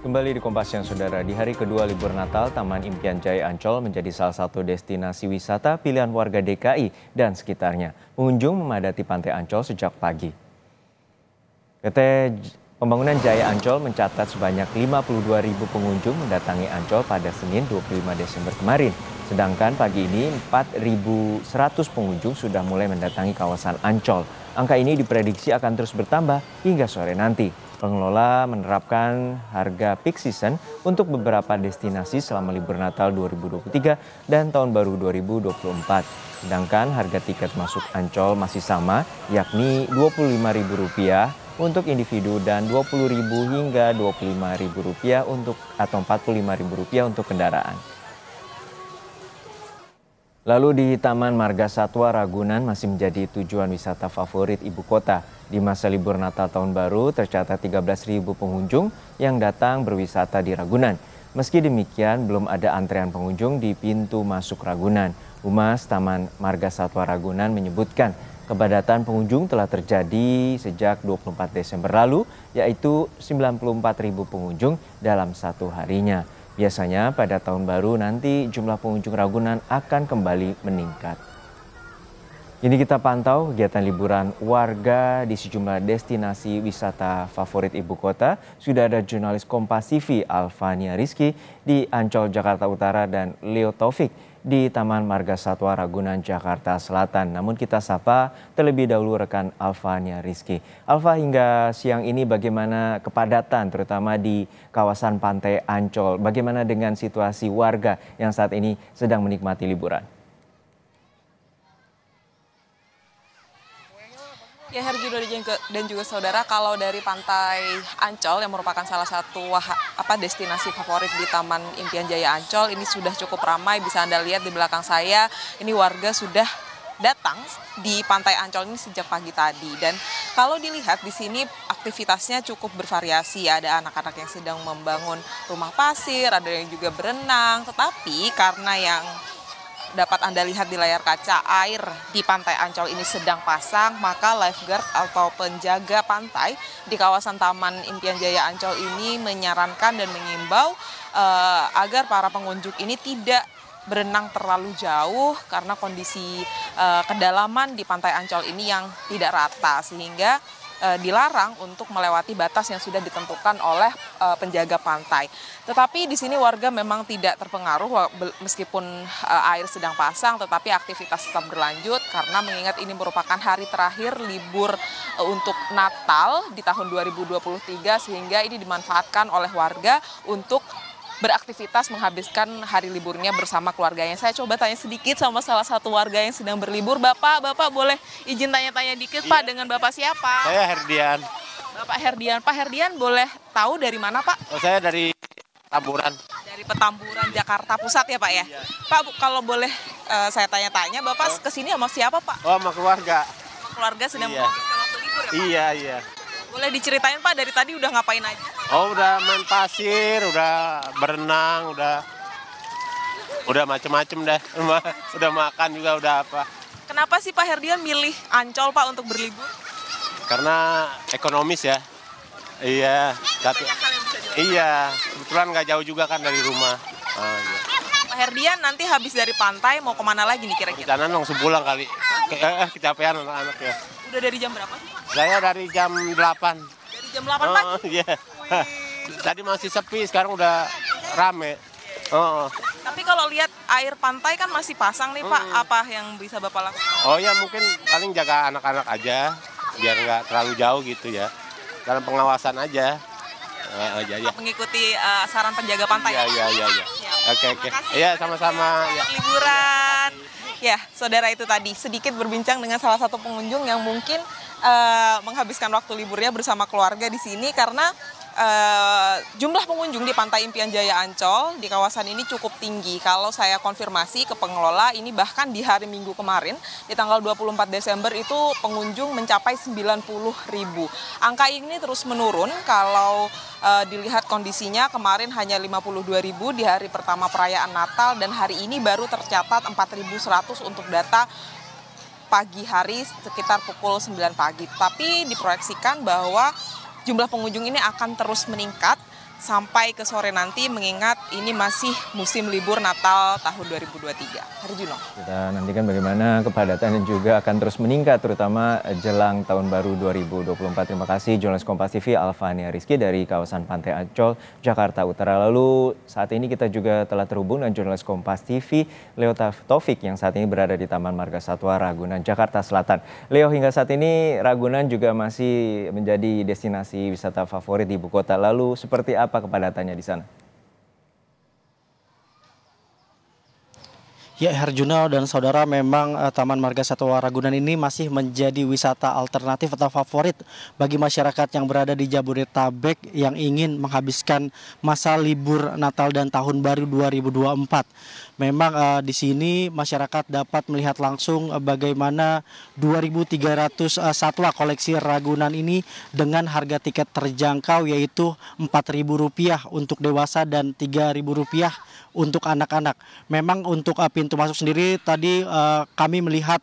Kembali di Kompas Siang Saudara, di hari kedua libur Natal, Taman Impian Jaya Ancol menjadi salah satu destinasi wisata pilihan warga DKI dan sekitarnya. Pengunjung memadati Pantai Ancol sejak pagi. PT Pembangunan Jaya Ancol mencatat sebanyak 52.000 pengunjung mendatangi Ancol pada Senin 25 Desember kemarin. Sedangkan pagi ini 4.100 pengunjung sudah mulai mendatangi kawasan Ancol. Angka ini diprediksi akan terus bertambah hingga sore nanti. Pengelola menerapkan harga peak season untuk beberapa destinasi selama libur Natal 2023 dan Tahun Baru 2024. Sedangkan harga tiket masuk Ancol masih sama, yakni Rp25.000 untuk individu dan Rp20.000 hingga Rp25.000 atau Rp45.000 untuk kendaraan. Lalu di Taman Marga Satwa Ragunan masih menjadi tujuan wisata favorit ibu kota. Di masa libur Natal Tahun Baru tercatat 13.000 pengunjung yang datang berwisata di Ragunan. Meski demikian belum ada antrean pengunjung di pintu masuk Ragunan. Humas Taman Marga Satwa Ragunan menyebutkan kepadatan pengunjung telah terjadi sejak 24 Desember lalu, yaitu 94.000 pengunjung dalam satu harinya. Biasanya pada tahun baru nanti jumlah pengunjung Ragunan akan kembali meningkat. Ini kita pantau kegiatan liburan warga di sejumlah destinasi wisata favorit ibu kota. Sudah ada jurnalis Kompas TV Alfania Rizky di Ancol, Jakarta Utara dan Leo Taufik di Taman Marga Satwa Ragunan, Jakarta Selatan. Namun kita sapa terlebih dahulu rekan Alfania Rizky. Alfa, hingga siang ini bagaimana kepadatan terutama di kawasan Pantai Ancol? Bagaimana dengan situasi warga yang saat ini sedang menikmati liburan? Ya, Herjino dan juga saudara, kalau dari Pantai Ancol yang merupakan salah satu destinasi favorit di Taman Impian Jaya Ancol, ini sudah cukup ramai. Bisa Anda lihat di belakang saya, ini warga sudah datang di Pantai Ancol ini sejak pagi tadi. Dan kalau dilihat di sini aktivitasnya cukup bervariasi. Ada anak-anak yang sedang membangun rumah pasir, ada yang juga berenang. Tetapi karena yang dapat Anda lihat di layar kaca, air di Pantai Ancol ini sedang pasang, maka lifeguard atau penjaga pantai di kawasan Taman Impian Jaya Ancol ini menyarankan dan mengimbau agar para pengunjung ini tidak berenang terlalu jauh karena kondisi kedalaman di Pantai Ancol ini yang tidak rata, sehingga dilarang untuk melewati batas yang sudah ditentukan oleh penjaga pantai. Tetapi di sini warga memang tidak terpengaruh meskipun air sedang pasang, tetapi aktivitas tetap berlanjut karena mengingat ini merupakan hari terakhir libur untuk Natal di tahun 2023, sehingga ini dimanfaatkan oleh warga untuk beraktivitas menghabiskan hari liburnya bersama keluarganya. Saya coba tanya sedikit sama salah satu warga yang sedang berlibur. Bapak boleh izin tanya-tanya dikit, Pak, dengan Bapak siapa? Saya Herdian. Bapak Herdian. Pak Herdian, boleh tahu dari mana, Pak? Oh, saya dari Petamburan. Dari Petamburan, Jakarta Pusat ya, Pak ya? Iya. Pak, kalau boleh saya tanya-tanya, Bapak kesini sama siapa, Pak? Oh, sama keluarga. Keluarga sedang menghabiskan waktu libur ya, Pak? Iya. Boleh diceritain, Pak, dari tadi udah ngapain aja? Oh, udah main pasir, udah berenang, udah macem-macem dah. Udah makan juga, udah apa. Kenapa sih Pak Herdian milih Ancol, Pak, untuk berlibur? Karena ekonomis ya. Iya. Iya, kebetulan nggak jauh juga kan dari rumah. Oh, iya. Pak Herdian nanti habis dari pantai mau kemana lagi nih kira-kira? Rencana langsung pulang kali. Kecapean anak-anak ya. Udah dari jam berapa sih, Pak? Saya dari jam 8. Dari jam 8 pagi? Oh, iya. Tadi masih sepi, sekarang udah rame. Oh. Tapi kalau lihat air pantai kan masih pasang nih, Pak. Apa yang bisa Bapak lakukan? Oh ya, mungkin paling jaga anak-anak aja, biar nggak terlalu jauh gitu ya. Dalam pengawasan aja. Mengikuti saran penjaga pantai. Iya. Oke. Iya, sama-sama. Ya. Liburan. Ya, saudara, itu tadi sedikit berbincang dengan salah satu pengunjung yang mungkin menghabiskan waktu liburnya bersama keluarga di sini karena jumlah pengunjung di Pantai Impian Jaya Ancol di kawasan ini cukup tinggi. Kalau saya konfirmasi ke pengelola, ini bahkan di hari Minggu kemarin, di tanggal 24 Desember itu pengunjung mencapai 90.000. Angka ini terus menurun kalau dilihat kondisinya kemarin hanya 52.000 di hari pertama perayaan Natal dan hari ini baru tercatat 4.100 untuk data pagi hari sekitar pukul 9 pagi. Tapi diproyeksikan bahwa jumlah pengunjung ini akan terus meningkat sampai ke sore nanti mengingat ini masih musim libur Natal tahun 2023. Harjuno. Kita nantikan bagaimana kepadatan dan juga akan terus meningkat terutama jelang tahun baru 2024. Terima kasih jurnalis Kompas TV Alfania Rizky dari kawasan Pantai Ancol, Jakarta Utara. Lalu saat ini kita juga telah terhubung dengan jurnalis Kompas TV Leo Taufik yang saat ini berada di Taman Marga Satwa Ragunan, Jakarta Selatan. Leo, hingga saat ini Ragunan juga masih menjadi destinasi wisata favorit di ibu kota. Lalu seperti apa kepadatannya di sana? Ya, Herjuna dan saudara, memang Taman Marga Satwa Ragunan ini masih menjadi wisata alternatif atau favorit bagi masyarakat yang berada di Jabodetabek yang ingin menghabiskan masa libur Natal dan Tahun Baru 2024. Memang di sini masyarakat dapat melihat langsung bagaimana 2.300 satwa koleksi Ragunan ini dengan harga tiket terjangkau yaitu Rp4.000 untuk dewasa dan Rp3.000 untuk anak-anak. Memang untuk pintu masuk sendiri tadi kami melihat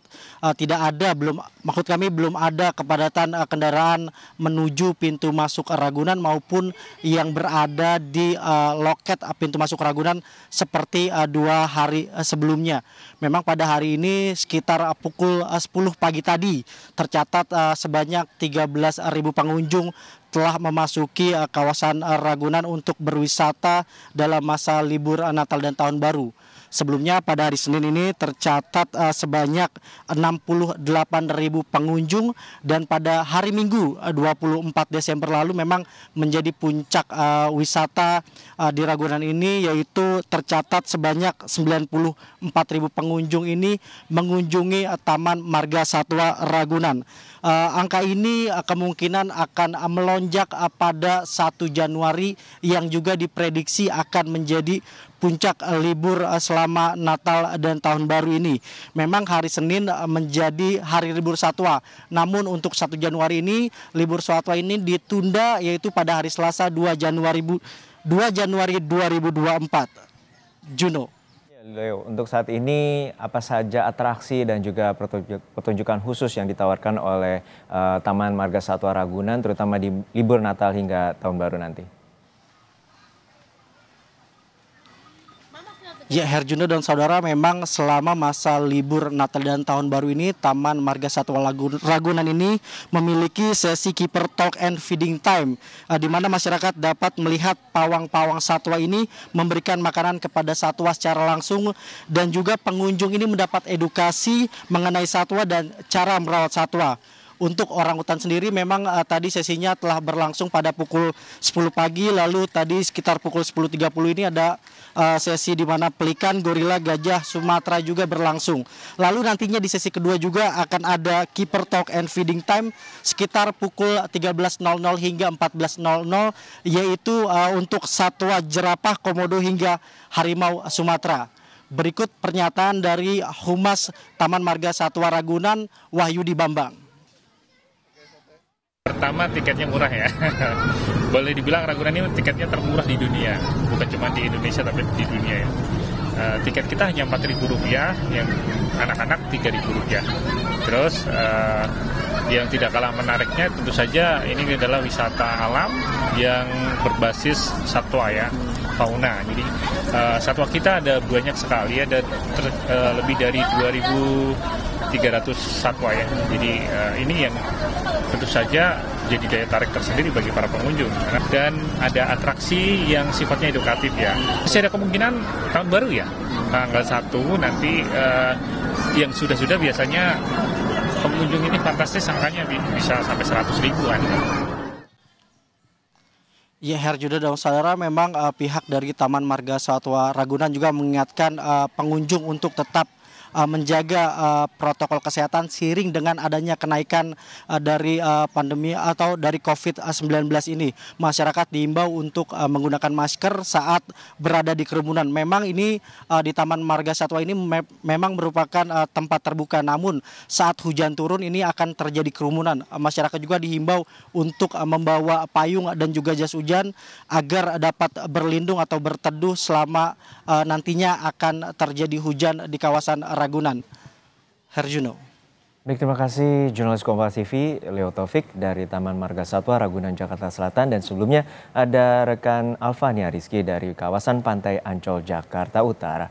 belum ada kepadatan kendaraan menuju pintu masuk Ragunan maupun yang berada di loket pintu masuk Ragunan seperti 2 hari sebelumnya. Memang pada hari ini sekitar pukul 10 pagi tadi tercatat sebanyak 13.000 pengunjung telah memasuki kawasan Ragunan untuk berwisata dalam masa libur Natal dan Tahun Baru. Sebelumnya pada hari Senin ini tercatat sebanyak 68.000 pengunjung dan pada hari Minggu 24 Desember lalu memang menjadi puncak wisata di Ragunan ini, yaitu tercatat sebanyak 94.000 pengunjung ini mengunjungi Taman Marga Satwa Ragunan. Angka ini kemungkinan akan melonjak pada 1 Januari yang juga diprediksi akan menjadi puncak libur selama Natal dan Tahun Baru ini. Memang hari Senin menjadi hari libur satwa. Namun untuk 1 Januari ini libur satwa ini ditunda yaitu pada hari Selasa 2 Januari 2024. Juno. Leo, untuk saat ini apa saja atraksi dan juga pertunjukan khusus yang ditawarkan oleh Taman Marga Satwa Ragunan terutama di libur Natal hingga Tahun Baru nanti? Ya, Herjuna dan saudara, memang selama masa libur Natal dan Tahun Baru ini Taman Marga Satwa Ragunan ini memiliki sesi keeper talk and feeding time di mana masyarakat dapat melihat pawang-pawang satwa ini memberikan makanan kepada satwa secara langsung dan juga pengunjung ini mendapat edukasi mengenai satwa dan cara merawat satwa. Untuk orangutan sendiri memang tadi sesinya telah berlangsung pada pukul 10 pagi, lalu tadi sekitar pukul 10.30 ini ada sesi di mana pelikan, gorila, gajah Sumatera juga berlangsung. Lalu nantinya di sesi kedua juga akan ada keeper talk and feeding time sekitar pukul 13.00 hingga 14.00 yaitu untuk satwa jerapah, komodo hingga harimau Sumatera. Berikut pernyataan dari Humas Taman Marga Satwa Ragunan, Wahyudi Bambang. Pertama, tiketnya murah ya. Boleh dibilang Ragunan ini tiketnya termurah di dunia. Bukan cuma di Indonesia tapi di dunia ya. Tiket kita hanya Rp4.000, yang anak-anak Rp3.000. Terus yang tidak kalah menariknya tentu saja ini adalah wisata alam yang berbasis satwa ya, fauna. Jadi satwa kita ada banyak sekali, ada lebih dari 2.300 satwa ya. Jadi ini yang tentu saja jadi daya tarik tersendiri bagi para pengunjung. Dan ada atraksi yang sifatnya edukatif ya. Masih ada kemungkinan Tahun Baru ya, tanggal 1 nanti yang sudah-sudah biasanya pengunjung ini fantastis, angkanya bisa sampai 100 ribuan. Ya, Herjuna dan saudara, memang pihak dari Taman Marga Satwa Ragunan juga mengingatkan pengunjung untuk tetap menjaga protokol kesehatan seiring dengan adanya kenaikan dari pandemi atau dari COVID-19 ini. Masyarakat diimbau untuk menggunakan masker saat berada di kerumunan. Memang ini di Taman Marga Satwa ini memang merupakan tempat terbuka, namun saat hujan turun ini akan terjadi kerumunan. Masyarakat juga dihimbau untuk membawa payung dan juga jas hujan agar dapat berlindung atau berteduh selama nantinya akan terjadi hujan di kawasan Ragunan. Herjuno. Baik, terima kasih jurnalis Kompas TV Leo Taufik dari Taman Marga Satwa Ragunan Jakarta Selatan, dan sebelumnya ada rekan Alfania Rizky dari kawasan Pantai Ancol Jakarta Utara.